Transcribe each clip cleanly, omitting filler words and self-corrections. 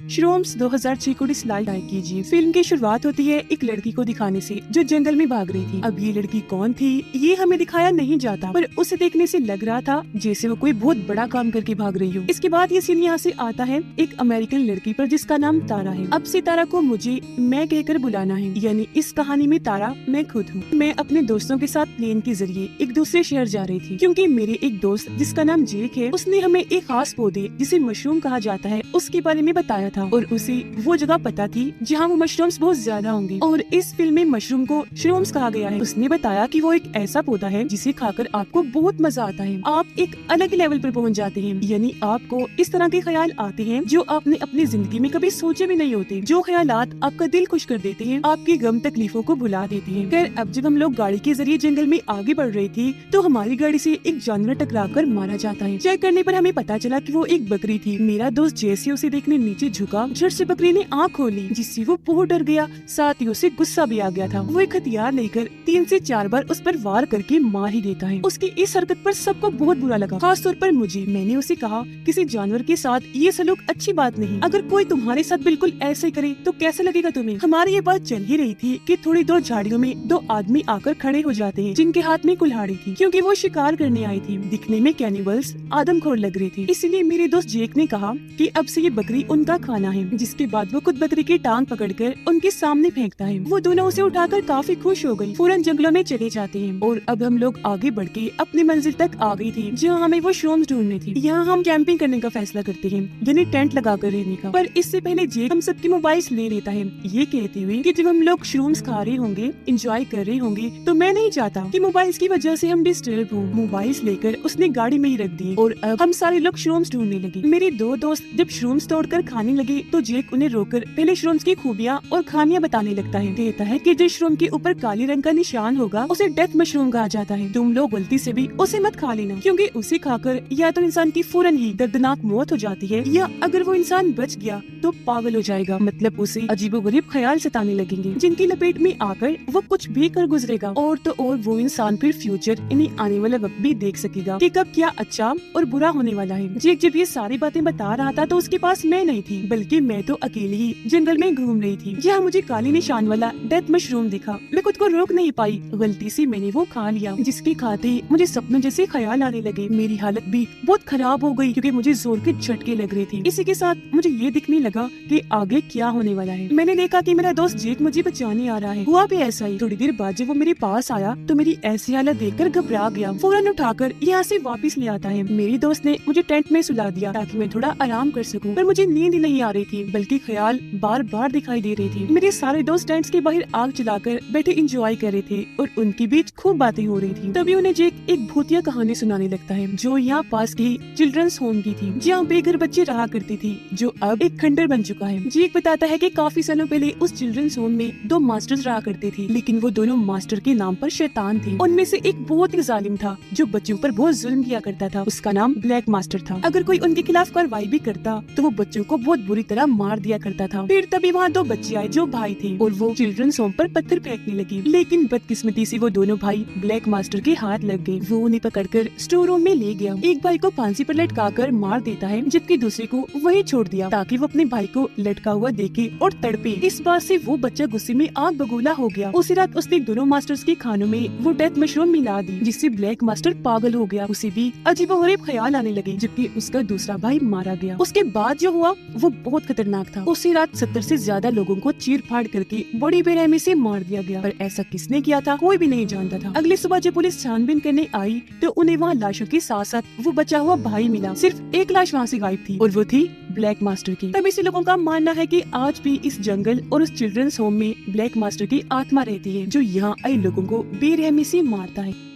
श्रोम्स 2006 को डिसलाइक कीजिए। फिल्म की शुरुआत होती है एक लड़की को दिखाने से जो जंगल में भाग रही थी। अब ये लड़की कौन थी ये हमें दिखाया नहीं जाता, पर उसे देखने से लग रहा था जैसे वो कोई बहुत बड़ा काम करके भाग रही हो। इसके बाद ये सीन यहाँ से आता है एक अमेरिकन लड़की पर जिसका नाम तारा है। अब से तारा को मुझे मैं कहकर बुलाना है, यानी इस कहानी में तारा मैं खुद हूँ। मैं अपने दोस्तों के साथ प्लेन के जरिए एक दूसरे शहर जा रही थी, क्योंकि मेरे एक दोस्त जिसका नाम जेक है उसने हमें एक खास पौधे जिसे मशरूम कहा जाता है उसके बारे में बताया था, और उसे वो जगह पता थी जहाँ वो मशरूम्स बहुत ज्यादा होंगे। और इस फिल्म में मशरूम को श्रूम्स कहा गया है। उसने बताया कि वो एक ऐसा पौधा है जिसे खाकर आपको बहुत मजा आता है, आप एक अलग लेवल पर पहुँच जाते हैं, यानी आपको इस तरह के ख्याल आते हैं जो आपने अपनी जिंदगी में कभी सोचे भी नहीं होते, जो ख्यालात आपका दिल खुश कर देते हैं, आपकी गम तकलीफों को भुला देते हैं। खैर, अब जब हम लोग गाड़ी के जरिए जंगल में आगे बढ़ रही थी तो हमारी गाड़ी से एक जानवर टकराकर मारा जाता है। चेक करने पर हमें पता चला कि वो एक बकरी थी। मेरा दोस्त जैसे उसे देखने नीचे झुका, झट से बकरी ने आँख खोली, जिससे वो बहुत डर गया, साथ ही उसे गुस्सा भी आ गया था। वो एक हथियार लेकर 3 से 4 बार उस पर वार करके मार ही देता है। उसकी इस हरकत पर सबको बहुत बुरा लगा, खास तौर पर मुझे। मैंने उसे कहा, किसी जानवर के साथ ये सलूक अच्छी बात नहीं, अगर कोई तुम्हारे साथ बिल्कुल ऐसे करे तो कैसा लगेगा तुम्हें। हमारी ये बात चल ही रही थी कि थोड़ी दूर झाड़ियों में 2 आदमी आकर खड़े हो जाते हैं, जिनके हाथ में कुल्हाड़ी थी, क्योंकि वो शिकार करने आई थी। दिखने में कैनिबल्स आदमखोर लग रही थी, इसलिए मेरे दोस्त जेक ने कहा कि अब से ये बकरी उनका खाना है। जिसके बाद वो खुद बकरी की टांग पकड़कर उनके सामने फेंकता है। वो दोनों उसे उठाकर काफी खुश हो गई, फौरन जंगलों में चले जाते हैं। और अब हम लोग आगे बढ़ के अपनी मंजिल तक आ गई थी, जहाँ हमें वो श्रूम्स ढूंढनी थी। यहाँ हम कैंपिंग करने का फैसला करते हैं, यानी टेंट लगाकर रहने का। पर इससे पहले जेक हम सबके मोबाइल्स ले लेता है, ये कहते हुए कि जब हम लोग श्रूम्स खा रहे होंगे, एंजॉय कर रहे होंगे, तो मैं नहीं चाहता कि मोबाइल्स की वजह से हम डिस्टर्ब हो। मोबाइल्स लेकर उसने गाड़ी में ही रख दिए और अब हम सारे लोग श्रूम्स ढूंढने लगे। मेरे 2 दोस्त जब श्रूम्स तोड़कर खाने लगे तो जेक उन्हें रोककर पहले श्रूम्स की खूबियाँ और खामियां बताने लगता है। कहता है कि जिस श्रूम के ऊपर काले रंग का निशान होगा उसे डेथ मशरूम कहा जाता है। तुम लोग गलती से भी उसे मत खा लेना, क्योंकि उसे खाकर या तो इंसान की फौरन ही दर्दनाक मौत हो जाती है, या अगर वो इंसान बच गया तो पागल हो जाएगा, मतलब उसे अजीबोगरीब ख्याल सताने लगेंगे, जिनकी लपेट में आकर वो कुछ भी कर गुजरेगा। और तो और वो इंसान फिर फ्यूचर यानी आने वाला वक्त भी देख सकेगा कि कब क्या अच्छा और बुरा होने वाला है। जेक जब ये सारी बातें बता रहा था तो उसके पास मैं नहीं थी, बल्कि मैं तो अकेली ही जंगल में घूम रही थी, जहाँ मुझे काले निशान वाला डेथ मशरूम दिखा। मैं खुद को रोक नहीं पाई, गलती से मैंने वो खा लिया, जिसके खाते ही मुझे सपनों जैसे ख्याल आने लगे। मेरी हालत भी बहुत खराब हो गई, क्योंकि मुझे जोर के झटके लग रहे थे। इसी के साथ मुझे ये दिखने लगा कि आगे क्या होने वाला है। मैंने देखा कि मेरा दोस्त जेक मुझे बचाने आ रहा है। हुआ भी ऐसा ही। थोड़ी देर बाद जब वो मेरे पास आया तो मेरी ऐसी हालत देखकर घबरा गया, फौरन उठाकर यहाँ से वापस ले आता है। मेरी दोस्त ने मुझे टेंट में सुला दिया ताकि मैं थोड़ा आराम कर सकूं, पर मुझे नींद नहीं आ रही थी, बल्कि ख्याल बार बार दिखाई दे रही थी। मेरे सारे दोस्त टेंट्स के बाहर आग जलाकर बैठे एंजॉय कर रहे थे और उनके बीच खूब बातें हो रही थी। तभी उन्हें जेक एक भूतिया कहानी सुनाने लगता है, जो यहाँ पास की चिल्ड्रंस होम की थी, जहाँ बेघर बच्चे रहा करती थी, जो अब एक खंडर बन चुका है। जेक बताता है कि काफी सालों पहले उस चिल्ड्रंस होम में 2 मास्टर्स रहा करते थे, लेकिन वो दोनों मास्टर के नाम पर शैतान थे। उनमें से एक बहुत ही जालिम था, जो बच्चों पर बहुत जुल्म किया करता था। उसका नाम ब्लैक मास्टर था। अगर कोई उनके खिलाफ कार्रवाई भी करता तो वो बच्चों को बहुत बुरी तरह मार दिया करता था। फिर तभी वहाँ 2 बच्चे आए जो भाई थे, और वो चिल्ड्रंस होम पर पत्थर फेंकने लगे, लेकिन बदकिस्मती से वो दोनों भाई ब्लैक मास्टर के हाथ लग गए। वो उन्हें पकड़कर स्टोर रूम में ले गया। एक भाई को फांसी पर लटकाकर मार देता है, जबकि दूसरे को वही छोड़ दिया ताकि वो अपने भाई को लटका हुआ देखे और तड़पे। इस बात से वो बच्चा गुस्से में आग बगोला हो गया। उसी रात उसने दोनों मास्टर्स के खानों में वो डेथ मशरूम मिला दी, जिससे ब्लैक मास्टर पागल हो गया। उसे भी अजीबोगरीब ख्याल आने लगे, जबकि उसका दूसरा भाई मारा गया। उसके बाद जो हुआ वो बहुत खतरनाक था। उसी रात 70 से ज्यादा लोगों को चीर फाड़ करके बड़ी बेरहमी से मार दिया गया, पर ऐसा किसने किया था कोई भी नहीं जानता था। अगली सुबह जब पुलिस छानबीन करने आई तो उन्हें वहाँ लाशों के साथ साथ वो बचा हुआ भाई मिला। सिर्फ एक लाश वहाँ से गायब थी, और वो थी ब्लैक मास्टर की। तभी से लोगों का मानना है कि आज भी इस जंगल और उस चिल्ड्रंस होम में ब्लैक मास्टर की आत्मा रहती है, जो यहाँ आए लोगों को बेरहमी से मारता है।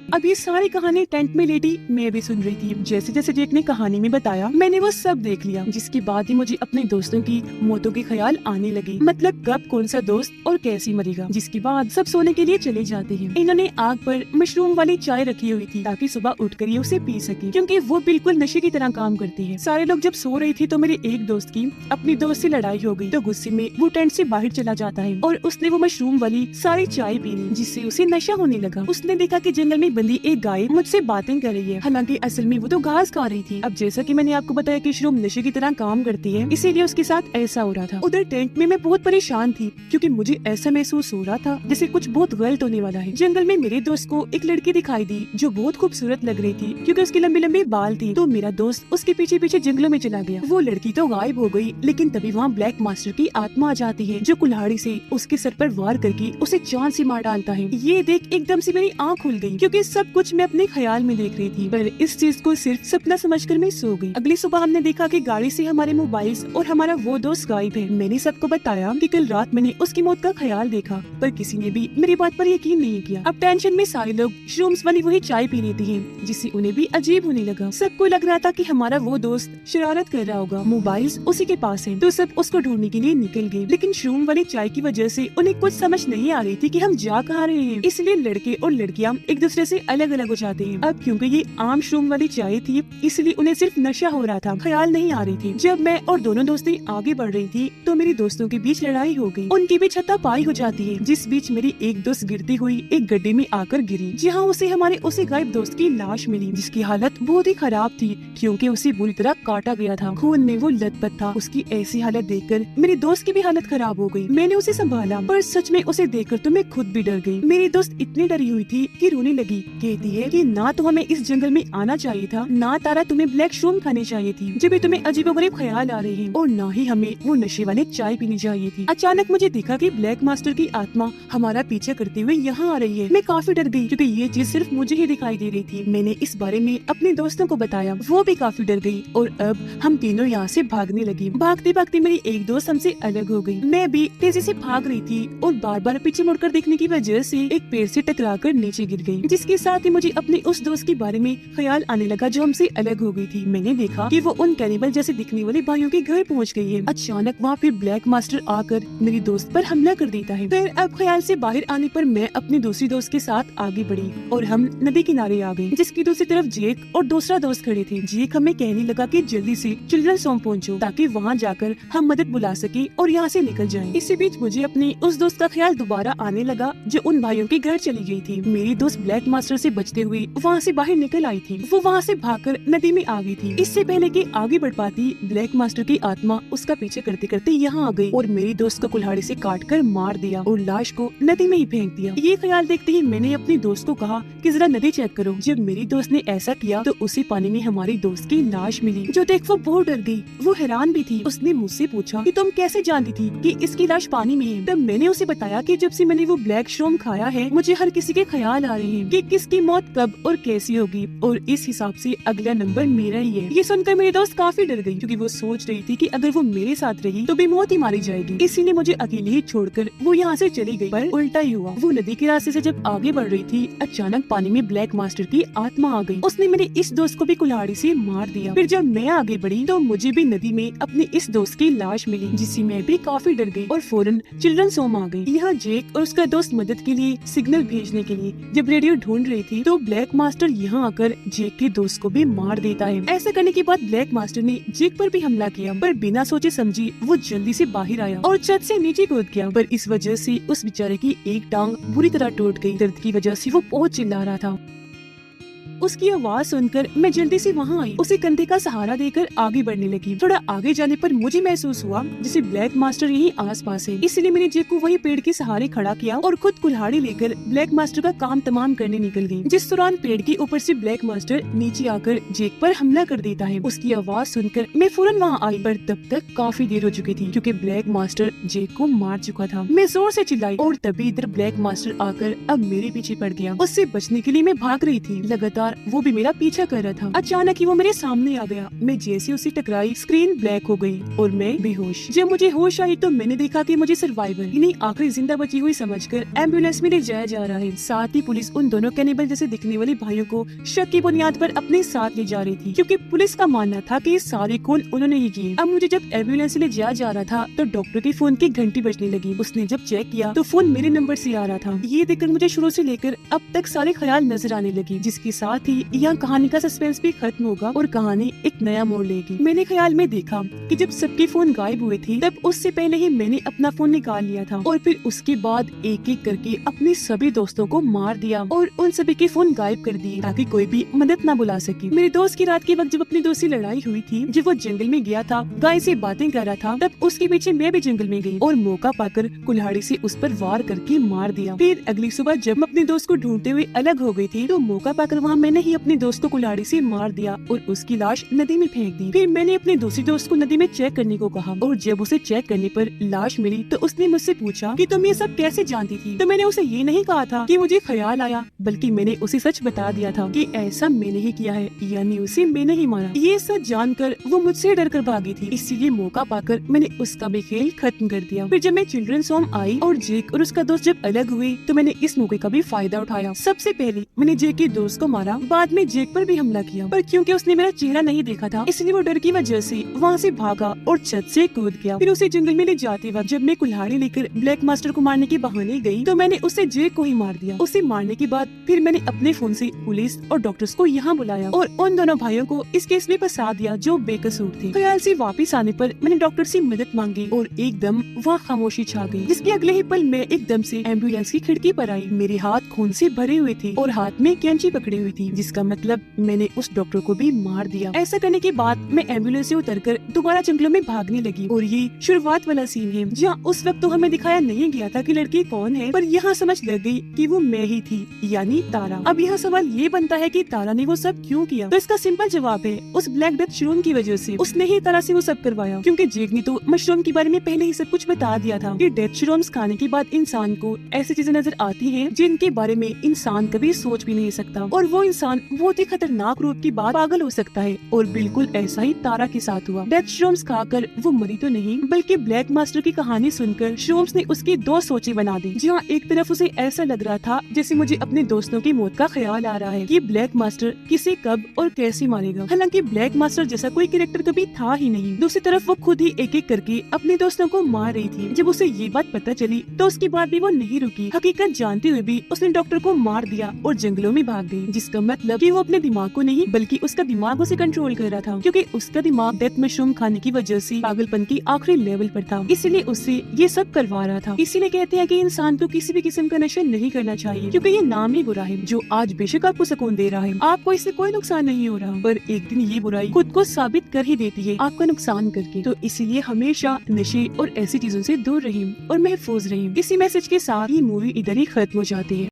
अब ये सारी कहानी टेंट में लेटी मैं भी सुन रही थी। जैसे जैसे जेक ने कहानी में बताया मैंने वो सब देख लिया, जिसके बाद ही मुझे अपने दोस्तों की मौतों के ख्याल आने लगे, मतलब कब कौन सा दोस्त और कैसे मरेगा। जिसके बाद सब सोने के लिए चले जाते हैं। इन्होंने आग पर मशरूम वाली चाय रखी हुई थी ताकि सुबह उठकर ये उसे पी सके, क्योंकि वो बिल्कुल नशे की तरह काम करती है। सारे लोग जब सो रही थी तो मेरे एक दोस्त की अपनी दोस्त से लड़ाई हो गई, तो गुस्से में वो टेंट से बाहर चला जाता है और उसने वो मशरूम वाली सारी चाय पी ली, जिससे उसे नशा होने लगा। उसने देखा कि जंगल में बंदी एक गाय मुझसे बातें कर रही है, हालांकि असल में वो तो घास खा रही थी। अब जैसा कि मैंने आपको बताया कि श्रोम नशे की तरह काम करती है, इसीलिए उसके साथ ऐसा हो रहा था। उधर टेंट में मैं बहुत परेशान थी क्योंकि मुझे ऐसा महसूस हो रहा था जैसे कुछ बहुत गलत होने वाला है। जंगल में मेरे दोस्त को एक लड़की दिखाई दी जो बहुत खूबसूरत लग रही थी क्योंकि उसके लंबे लंबे बाल थी। तो मेरा दोस्त उसके पीछे पीछे जंगलों में चला गया। वो लड़की तो गायब हो गई, लेकिन तभी वहाँ ब्लैक मास्टर की आत्मा आ जाती है जो कुल्हाड़ी से उसके सर पर वार करके उसे जान से मार डालता है। ये देख एकदम से मेरी आँख खुल गई क्योंकि सब कुछ मैं अपने ख्याल में देख रही थी, पर इस चीज को सिर्फ सपना समझकर मैं सो गई। अगली सुबह हमने देखा कि गाड़ी से हमारे मोबाइल्स और हमारा वो दोस्त गायब है। मैंने सबको बताया कि कल रात मैंने उसकी मौत का ख्याल देखा, पर किसी ने भी मेरी बात पर यकीन नहीं किया। अब टेंशन में सारे लोग श्रूम्स वाली वही चाय पी लेती हैं, जिससे उन्हें भी अजीब होने लगा। सबको लग रहा था कि हमारा वो दोस्त शरारत कर रहा होगा। मोबाइल्स उसी के पास हैं, तो सब उसको ढूंढने के लिए निकल गए, लेकिन श्रूम वाली चाय की वजह से उन्हें कुछ समझ नहीं आ रही थी कि हम जा कहाँ रहे हैं। इसलिए लड़के और लड़कियां एक दूसरे से अलग अलग हो जाते हैं। अब क्योंकि ये आम श्रूम वाली चाय थी, इसलिए उन्हें सिर्फ नशा हो रहा था, ख्याल नहीं आ रही थी। जब मैं और दोनों दोस्तें आगे बढ़ रही थी तो मेरी दोस्तों के बीच लड़ाई हो गई। उनकी भी छत्तापाई हो जाती है, जिस बीच मेरी एक दोस्त गिरती हुई एक गड्ढे में आकर गिरी, जहाँ उसे हमारे उसी गायब दोस्त की लाश मिली, जिसकी हालत बहुत ही खराब थी क्योंकि उसे बुरी तरह काटा गया था। खून में वो लथपथ था। उसकी ऐसी हालत देखकर मेरी दोस्त की भी हालत खराब हो गई। मैंने उसे संभाला, पर सच में उसे देखकर तो मैं खुद भी डर गई। मेरी दोस्त इतनी डरी हुई थी कि रोने लगी। कहती है कि ना तो हमें इस जंगल में आना चाहिए था, ना तारा तुम्हें ब्लैक श्रूम खानी चाहिए थी जब भी तुम्हें अजीबोगरीब ख्याल आ रहे हैं, और ना ही हमें वो नशे वाले चाय पीनी चाहिए थी। अचानक मुझे दिखा कि ब्लैक मास्टर की आत्मा हमारा पीछा करते हुए यहाँ आ रही है। मैं काफी डर गई क्योंकि ये चीज सिर्फ मुझे ही दिखाई दे रही थी। मैंने इस बारे में अपने दोस्तों को बताया, वो भी काफी डर गई और अब हम तीनों यहाँ से भागने लगी। भागते भागते मेरी एक दोस्त हमसे अलग हो गई। मैं भी तेजी से भाग रही थी और बार बार पीछे मुड़कर देखने की वजह से एक पेड़ से टकराकर नीचे गिर गई, जिसके साथ ही मुझे अपने उस दोस्त के बारे में ख्याल आने लगा जो हमसे अलग हो गई थी। मैंने देखा कि वो उन कैनिबल जैसे दिखने वाले भाइयों के घर पहुँच गई है। अचानक वहाँ फिर ब्लैक मास्टर आकर मेरी दोस्त पर हमला कर देता है। फिर अब ख्याल से बाहर आने पर मैं अपनी दूसरी दोस्त के साथ आगे बढ़ी और हम नदी किनारे आ गए, जिसकी दूसरी तरफ जेक और दूसरा दोस्त खड़े थे। जेक हमें कहने लगा कि जल्दी से चिल्ड्रंस होम पहुंचो ताकि वहां जाकर हम मदद बुला सके और यहाँ से निकल जाएं। इसी बीच मुझे अपनी उस दोस्त का ख्याल दोबारा आने लगा जो उन भाइयों के घर चली गई थी। मेरी दोस्त ब्लैक मास्टर से बचते हुए वहाँ से बाहर निकल आई थी। वो वहाँ से भागकर नदी में आ गई थी। इससे पहले कि आगे बढ़ पाती, ब्लैक मास्टर की आत्मा उसका पीछे करते करते यहाँ आ गई और मेरी दोस्त को कुल्हाड़ी से काटकर मार दिया और लाश को नदी में ही फेंक दिया। ये ख्याल देखते ही मैंने अपनी दोस्त को कहा कि जरा नदी चेक करो। जब मेरी दोस्त ने ऐसा किया तो उसी पानी में हमारी दोस्त की लाश मिली, जो देख वो बहुत डर गई। वो हैरान भी थी। उसने मुझसे पूछा कि तुम कैसे जानती थी कि इसकी लाश पानी में है। तब मैंने उसे बताया कि जब से मैंने वो ब्लैक श्रूम खाया है, मुझे हर किसी के ख्याल आ रहे हैं कि किसकी मौत कब और कैसी होगी, और इस हिसाब से अगला नंबर मेरा ही है। ये सुनकर मेरी दोस्त काफी डर गई क्योंकि वो सोच रही थी कि अगर वो मेरे साथ रही तो भी मौत ही मारी जाएगी। इसीलिए मुझे अकेले ही छोड़कर वो यहाँ से चली गई। पर उल्टा ही हुआ। वो नदी के रास्ते से जब आगे बढ़ रही थी, अचानक पानी में ब्लैक मास्टर की आत्मा आ गई। उसने मेरे इस दोस्त को भी कुल्हाड़ी से मार दिया। फिर जब मैं आगे बढ़ी तो मुझे भी नदी में अपने इस दोस्त की लाश मिली, जिससे मैं भी काफी डर गई और फौरन चिल्ड्रंस होम आ गई। यहाँ जेक और उसका दोस्त मदद के लिए सिग्नल भेजने के लिए जब रेडियो ढूंढ रही थी तो ब्लैक मास्टर यहाँ आकर जेक के दोस्त को भी मार देता है। ऐसा करने के बाद ब्लैक मास्टर ने जेक पर भी हमला किया, पर बिना सोचे समझी वो जल्दी से बाहर आया और छत से नीचे कूद गया। पर इस वजह से उस बेचारे की एक टांग बुरी तरह टूट गई। दर्द की वजह से वो बहुत चिल्ला रहा था। उसकी आवाज सुनकर मैं जल्दी से वहाँ आई, उसे कंधे का सहारा देकर आगे बढ़ने लगी। थोड़ा आगे जाने पर मुझे महसूस हुआ जैसे ब्लैक मास्टर यही आसपास है, इसलिए मैंने जेक को वही पेड़ के सहारे खड़ा किया और खुद कुल्हाड़ी लेकर ब्लैक मास्टर का काम तमाम करने निकल गई। जिस दौरान पेड़ के ऊपर से ब्लैक मास्टर नीचे आकर जेक पर हमला कर देता है। उसकी आवाज सुनकर मैं फौरन वहाँ आई, पर तब तक काफी देर हो चुकी थी क्योंकि ब्लैक मास्टर जेक को मार चुका था। मैं जोर से चिल्लाई और तभी इधर ब्लैक मास्टर आकर अब मेरे पीछे पड़ गया। उससे बचने के लिए मैं भाग रही थी, लगातार वो भी मेरा पीछा कर रहा था। अचानक ही वो मेरे सामने आ गया। मैं जैसे उसे टकराई, स्क्रीन ब्लैक हो गई और मैं बेहोश। जब मुझे होश आई तो मैंने देखा कि मुझे सर्वाइवर यानी आखिरी जिंदा बची हुई समझकर एम्बुलेंस में ले जाया जा रहा है। साथ ही पुलिस उन दोनों कैनिबल जैसे दिखने वाले भाइयों को शक की बुनियाद पर अपने साथ ले जा रही थी, क्योंकि पुलिस का मानना था कि ये सारे खून उन्होंने ही किए। अब मुझे जब एम्बुलेंस ले जाया जा रहा था तो डॉक्टर के फोन की घंटी बजने लगी। उसने जब चेक किया तो फोन मेरे नंबर से आ रहा था। ये देखकर मुझे शुरू से लेकर अब तक सारे ख्याल नजर आने लगे, जिसके साथ साथ ही यहाँ कहानी का सस्पेंस भी खत्म होगा और कहानी एक नया मोड़ लेगी। मैंने ख्याल में देखा कि जब सबके फोन गायब हुए थे तब उससे पहले ही मैंने अपना फोन निकाल लिया था और फिर उसके बाद एक एक करके अपने सभी दोस्तों को मार दिया और उन सभी के फोन गायब कर दिए ताकि कोई भी मदद न बुला सके। मेरे दोस्त की रात के वक्त जब अपनी दोस्त से लड़ाई हुई थी, जब वो जंगल में गया था, गाय से बातें कर रहा था, तब उसके पीछे मैं भी जंगल में गई और मौका पाकर कुल्हाड़ी से उस पर वार करके मार दिया। फिर अगली सुबह जब मैं अपने दोस्त को ढूंढते हुए अलग हो गई थी तो मौका पाकर वहाँ मैंने ही अपने दोस्त को कुल्हाड़ी से मार दिया और उसकी लाश नदी में फेंक दी। फिर मैंने अपने दूसरी दोस्त को नदी में चेक करने को कहा और जब उसे चेक करने पर लाश मिली तो उसने मुझसे पूछा कि तुम ये सब कैसे जानती थी। तो मैंने उसे ये नहीं कहा था कि मुझे ख्याल आया, बल्कि मैंने उसे सच बता दिया था कि ऐसा मैंने ही किया है, यानी उसे मैंने ही मारा। ये सच जानकर वो मुझसे डर कर भागी थी, इसीलिए मौका पाकर मैंने उसका भी खेल खत्म कर दिया। फिर जब मैं चिल्ड्रंस होम आई और जेक और उसका दोस्त जब अलग हुए तो मैंने इस मौके का भी फायदा उठाया। सबसे पहले मैंने जेक के दोस्त को मारा, बाद में जेक पर भी हमला किया, पर क्योंकि उसने मेरा चेहरा नहीं देखा था इसलिए वो डर की वजह से वहाँ से भागा और छत से कूद गया। फिर उसे जंगल में ले जाते वक्त जब मैं कुल्हाड़ी लेकर ब्लैक मास्टर को मारने के बहाने गई तो मैंने उससे जेक को ही मार दिया। उसे मारने के बाद फिर मैंने अपने फोन से पुलिस और डॉक्टर्स को यहाँ बुलाया और उन दोनों भाइयों को इस केस में फंसा दिया जो बेकसूर थे। ख्याल से वापस आने पर मैंने डॉक्टर से मदद मांगी और एकदम वहाँ खामोशी छा गई, जिसके अगले ही पल मैं एकदम से एम्बुलेंस की खिड़की पर आई। मेरे हाथ खून से भरे हुए थे और हाथ में कैंची पकड़ी हुई थी, जिसका मतलब मैंने उस डॉक्टर को भी मार दिया। ऐसा करने के बाद मैं एम्बुलेंस से उतरकर दोबारा जंगलों में भागने लगी और ये शुरुआत वाला सीन है जहाँ उस वक्त तो हमें दिखाया नहीं गया था कि लड़की कौन है, पर यहाँ समझ लग गई कि वो मैं ही थी, यानी तारा। अब यहाँ सवाल ये बनता है कि तारा ने वो सब क्यों किया, तो इसका सिंपल जवाब है उस ब्लैक डेथ मशरूम की वजह से। उसने ही तारा से वो सब करवाया, क्योंकि जेक ने तो मशरूम के बारे में पहले ही सब कुछ बता दिया था कि डेथ मशरूम्स खाने के बाद इंसान को ऐसी चीजें नजर आती हैं जिनके बारे में इंसान कभी सोच भी नहीं सकता और वो इंसान बहुत ही खतरनाक रूप की बात पागल हो सकता है। और बिल्कुल ऐसा ही तारा के साथ हुआ। डेथ मशरूम्स खाकर वो मरी तो नहीं, बल्कि ब्लैक मास्टर की कहानी सुनकर मशरूम्स ने उसकी दो सोचें बना दी। जहाँ एक तरफ उसे ऐसा लग रहा था जैसे मुझे अपने दोस्तों की मौत का ख्याल आ रहा है कि ब्लैक मास्टर किसे कब और कैसे मारेगा, हालांकि ब्लैक मास्टर जैसा कोई कैरेक्टर कभी था ही नहीं। दूसरी तरफ वो खुद ही एक एक करके अपने दोस्तों को मार रही थी। जब उसे ये बात पता चली तो उसके बाद भी वो नहीं रुकी। हकीकत जानते हुए भी उसने डॉक्टर को मार दिया और जंगलों में भाग गई, जिसका मतलब कि वो अपने दिमाग को नहीं बल्कि उसका दिमाग उसे कंट्रोल कर रहा था, क्योंकि उसका दिमाग डेथ मशरूम खाने की वजह से पागलपन की आखिरी लेवल पर था, इसलिए उससे ये सब करवा रहा था। इसीलिए कहते हैं कि इंसान को किसी भी किस्म का नशा नहीं करना चाहिए, क्योंकि ये नाम ही बुरा है। जो आज बेशक आपको सुकून दे रहा है, आपको इससे कोई नुकसान नहीं हो रहा, पर एक दिन ये बुराई खुद को साबित कर ही देती है आपका नुकसान करके। तो इसीलिए हमेशा नशे और ऐसी चीजों से दूर रहिए और महफूज रहिए। इसी मैसेज के साथ ये मूवी इधर ही खत्म हो जाती है।